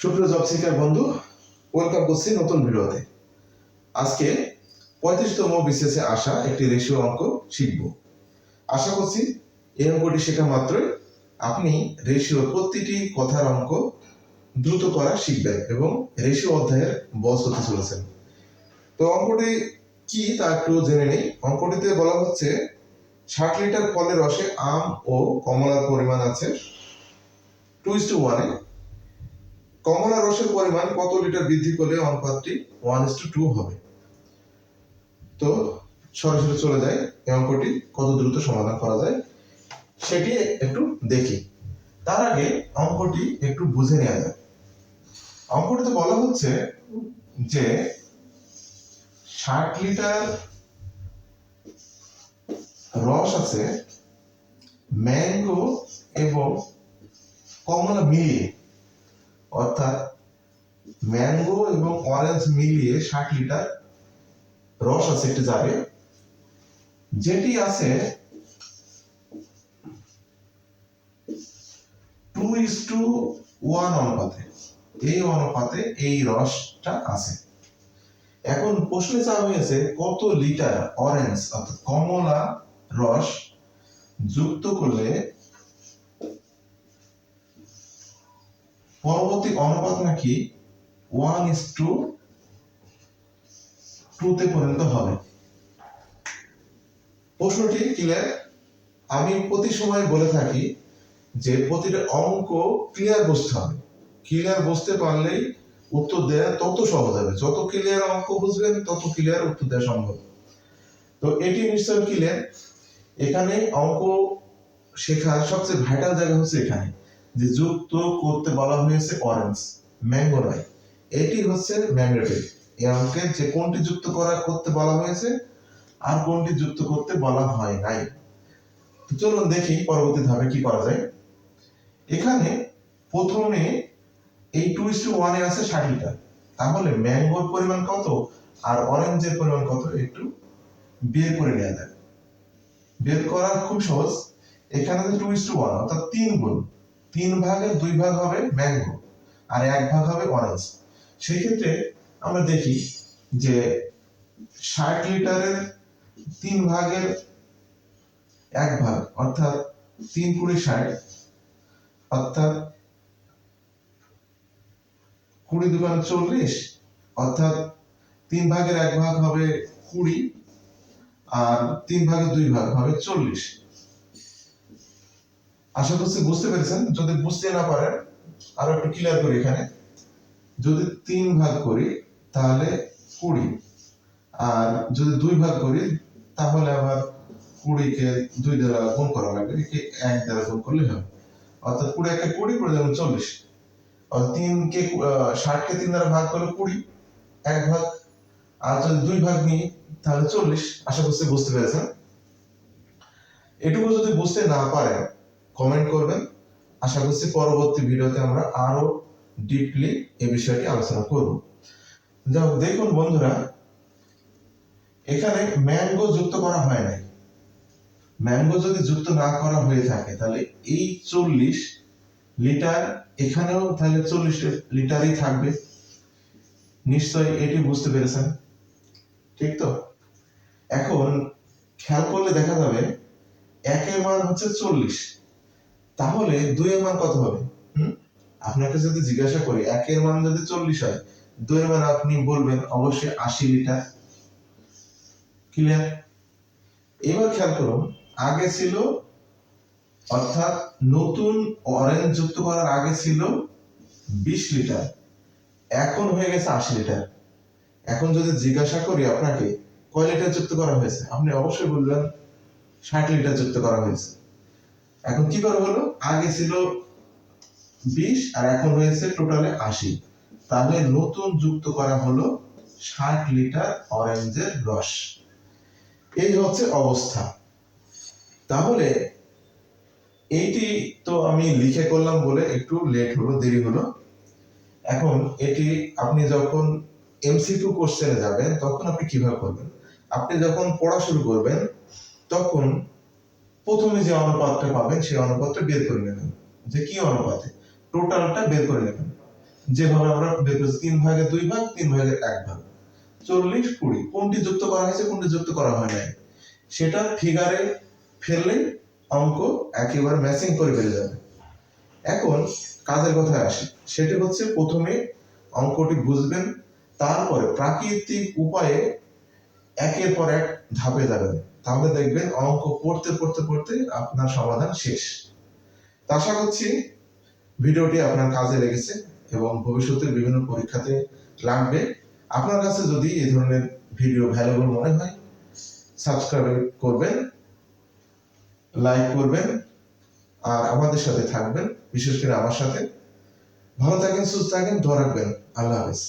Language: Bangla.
সুপ্রিয় জব সিকার বন্ধু, ওয়েলকাম করছি নতুন ভিডিওতে। আজকে 35তম বিসিএসে আসা একটি রেশিও অঙ্ক শিখব। আশা করছি এই অঙ্কটি শেখা মাত্রই আপনি রেশিওর প্রতিটি কথার অঙ্ক দ্রুত করা শিখবেন এবং রেশিও অধ্যায়ের বস হতে চলেছেন। তো অঙ্কটি কি তা একটু জেনে নেই। অঙ্কটিতে বলা হচ্ছে 60 লিটার ফলের রসে আম ও কমলার পরিমাণ আছে 2:1 এ। কমলা রসের পরিমাণ কত লিটার বৃদ্ধি করলে অনুপাতটি 1:2 হবে। তো সরাসরি চলে যায় এই অঙ্কটি কত দ্রুত সমাধান করা যায় সেটি একটু দেখি। তার আগে অঙ্কটি একটু বুঝে নেওয়া যায়। অঙ্কটিতে বলা হচ্ছে যে 60 লিটার রস আছে ম্যাঙ্গো এবং কমলা মিলিয়ে, অর্থাৎ ম্যাঙ্গো এবং অরেঞ্জ মিলিয়ে 60 লিটার রস আছে একটি জারে, যেটি আছে 2:1 অনুপাতে। এই অনুপাতে এই রসটা আছে। এখন প্রশ্নে চাওয়া হয়েছে কত লিটার অরেঞ্জ অর্থাৎ কমলা রস যুক্ত করলে পরবর্তী অনুপাত নাকি 1:2 তে পরিণত হবে। প্রশ্নটি ক্লিয়ার? আমি প্রতি সময় বলে থাকি যে প্রতিটা অঙ্ক ক্লিয়ার বুঝতে হবে। ক্লিয়ার বুঝতে পারলেই উত্তর দেওয়া তত সহজ হবে। যত ক্লিয়ার অঙ্ক বুঝবেন তত ক্লিয়ার উত্তর দেওয়া সম্ভব। তো এটি নিশ্চয় ক্লিয়ার। এখানে অঙ্ক শেখার সবচেয়ে ভাইটাল জায়গা হচ্ছে এখানে যে যুক্ত করতে বলা হয়েছে অরেঞ্জ, ম্যাঙ্গো নয়। এটি হচ্ছে ম্যান্ডেটরি। এই অঙ্কের যে কোনটি যুক্ত করতে বলা হয়েছে আর কোনটি যুক্ত করতে বলা হয় নাই। তো চলুন দেখি পরবর্তী ধাপে কি করা যায়। এখানে প্রথমে এই 2:1 এ আছে 60 লিটার, তাহলে ম্যাঙ্গোর পরিমাণ কত আর অরেঞ্জের পরিমাণ কত একটু বের করে নেওয়া যায়। বের করা খুব সহজ। এখানে 2:1 অর্থাৎ 3 গুণ, 3 ভাগের 2 ভাগ হবে ম্যাঙ্গো আর 1 ভাগ হবে অরেঞ্জ। সেই ক্ষেত্রে আমরা দেখি যে 60 লিটারের 3 ভাগের 1 ভাগ অর্থাৎ 3 × 60, অর্থাৎ 20 × 2 = 40, অর্থাৎ 3 ভাগের 1 ভাগ হবে 20 আর 3 ভাগের 2 ভাগ হবে 40। আশা করছি বুঝতে পেরেছেন। যদি বুঝতে না পারেন আরো একটু ক্লিয়ার করি। এখানে যদি 3 ভাগ করি তাহলে 20, আর যদি 2 ভাগ করি তাহলে আবার 20 কে 2 দ্বারা গুণ করা লাগবে, একে 1 দ্বারা গুণ করলে হবে। অর্থাৎ 20 কে 20 করে দেবেন 40। আর 3 কে 60 কে 3 দ্বারা ভাগ করলে 20, 1 ভাগ। আর যদি 2 ভাগ নিই তাহলে 40। আশা করছি বুঝতে পেরেছেন। এটুকু যদি বুঝতে না পারেন কমেন্ট করবেন। আশা করছি পরবর্তী ভিডিওতে আমরা আরো ডিপলি এই বিষয়টি আলোচনা করব। যাও দেখুন বন্ধুরা, এখানে ম্যাঙ্গো যুক্ত করা হয় নাই। ম্যাঙ্গো যদি যুক্ত না করা হয়ে থাকে তাহলে এই 40 লিটার এখানেও তাহলে 40 লিটারই থাকবে। নিশ্চয়ই এটি বুঝতে পেরেছেন, ঠিক তো? এখন খেয়াল করলে দেখা যাবে 1 এর মান হচ্ছে 40, তাহলে 2 এর মান কত হবে? আপনাকে যদি জিজ্ঞাসা করি 1 এর মান যদি 40 হয়, 2 এর মান আপনি বলবেন অবশ্যই 80 লিটার। ক্লিয়ার? এবার খেয়াল করুন, আগে ছিল অর্থাৎ নতুন অরেঞ্জ যুক্ত করার আগে ছিল 20 লিটার, এখন হয়ে গেছে 80 লিটার। এখন যদি জিজ্ঞাসা করি আপনাকে কয় লিটার যুক্ত করা হয়েছে, আপনি অবশ্যই বলবেন 60 লিটার যুক্ত করা হয়েছে। এখন কি করে হলো? আগে ছিল 20 আর এখন হয়েছে টোটালে 80, তাহলে নতুন যুক্ত করা হলো 60 লিটার অরেঞ্জের রস। এই হচ্ছে অবস্থা। তাহলে এইটি তো আমি লিখে করলাম বলে একটু লেট হলো, দেরি হলো। এখন এটি আপনি যখন এমসিকিউ কোশ্চেনে যাবেন তখন আপনি কিভাবে করবেন? আপনি যখন পড়া শুরু করবেন তখন প্রথমে যে অনুপাতটা পাবেন সেই অনুপাতটা বের করে নেবেন। যে কি অনুপাতে? টোটালটা বের করে নেবেন। যেভাবে আমরা বের করেছি 3 ভাগের 2 ভাগ 3 ভাগের 1 ভাগ 40 20 কোনটি যুক্ত করা হয়েছে কোনটি যুক্ত করা হয় নাই সেটা ফিগারে ফেললে অঙ্ক একেবারে ম্যাচিং করে বেরিয়ে যাবে। এখন কাজের কথায় আসি, সেটি হচ্ছে প্রথমে অঙ্কটি বুঝবেন, তারপরে প্রাকৃতিক উপায়ে একের পর এক ধাপে যাবেন, তাহলে দেখবেন অঙ্ক পড়তে পড়তে পড়তে আপনার সমাধান শেষ। তা আশা করছি ভিডিওটি আপনার কাজে লেগেছে এবং ভবিষ্যতের বিভিন্ন পরীক্ষাতে লাগবে। আপনার কাছে যদি এই ধরনের ভিডিও ভ্যালুয়েবল মনে হয়, সাবস্ক্রাইব করবেন, লাইক করবেন, আর আমাদের সাথে থাকবেন, বিশেষ করে আমার সাথে। ভালো থাকেন, সুস্থ থাকেন, দোয়া রাখবেন। আল্লাহ হাফেজ।